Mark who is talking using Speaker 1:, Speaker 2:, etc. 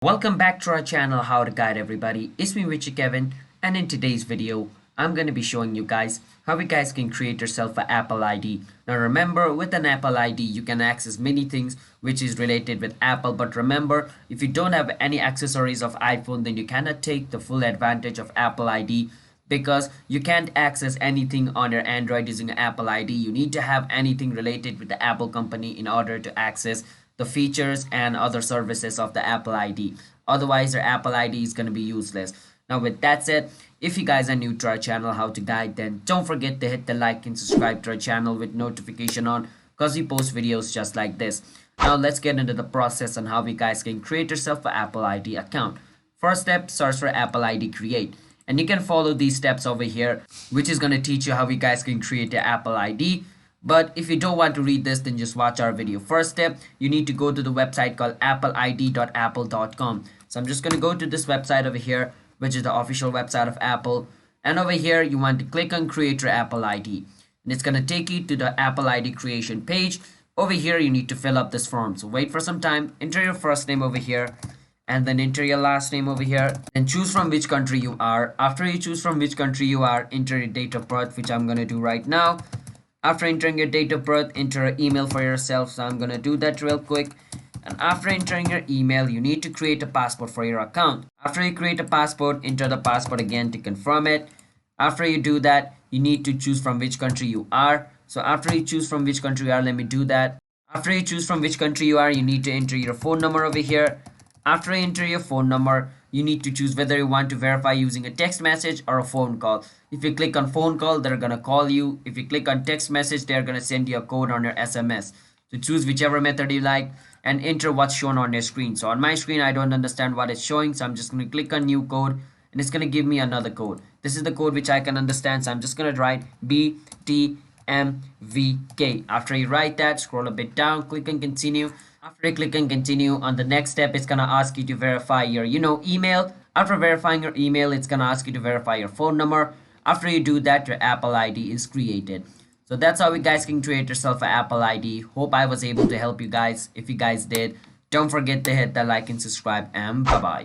Speaker 1: Welcome back to our channel How to Guide Everybody. It's me Richie Kevin, and in today's video I'm going to be showing you guys how you guys can create yourself an Apple ID. Now remember, with an Apple ID you can access many things which is related with Apple, but remember, if you don't have any accessories of iPhone, then you cannot take the full advantage of Apple ID, because you can't access anything on your Android using an Apple ID. You need to have anything related with the Apple company in order to access the features and other services of the Apple ID. Otherwise, your Apple ID is going to be useless. Now, with that said, if you guys are new to our channel How to Guide, then don't forget to hit the like and subscribe to our channel with notification on, because we post videos just like this. Now, let's get into the process on how you guys can create yourself an Apple ID account. First step, search for Apple ID Create. And you can follow these steps over here, which is going to teach you how you guys can create an Apple ID. But if you don't want to read this, then just watch our video. First step, you need to go to the website called appleid.apple.com. So I'm just going to go to this website over here, which is the official website of Apple. And over here, you want to click on Create Your Apple ID. And it's going to take you to the Apple ID creation page. Over here, you need to fill up this form. So wait for some time, enter your first name over here, and then enter your last name over here, and choose from which country you are. After you choose from which country you are, enter your date of birth, which I'm going to do right now. After entering your date of birth, enter an email for yourself. So I'm going to do that real quick. And after entering your email, you need to create a passport for your account. After you create a passport, enter the passport again to confirm it. After you do that, you need to choose from which country you are. So after you choose from which country you are, let me do that. After you choose from which country you are, you need to enter your phone number over here. After you enter your phone number, you need to choose whether you want to verify using a text message or a phone call. If you click on phone call, they're going to call you. If you click on text message, they're going to send you a code on your SMS. So choose whichever method you like and enter what's shown on your screen. So on my screen, I don't understand what it's showing. So I'm just going to click on new code, and it's going to give me another code. This is the code which I can understand. So I'm just going to write BTMVK. After you write that, scroll a bit down, click on continue. After you click on continue, on the next step, it's going to ask you to verify your, email. After verifying your email, it's going to ask you to verify your phone number. After you do that, your Apple ID is created. So that's how you guys can create yourself an Apple ID. Hope I was able to help you guys. If you guys did, don't forget to hit the like and subscribe, and bye-bye.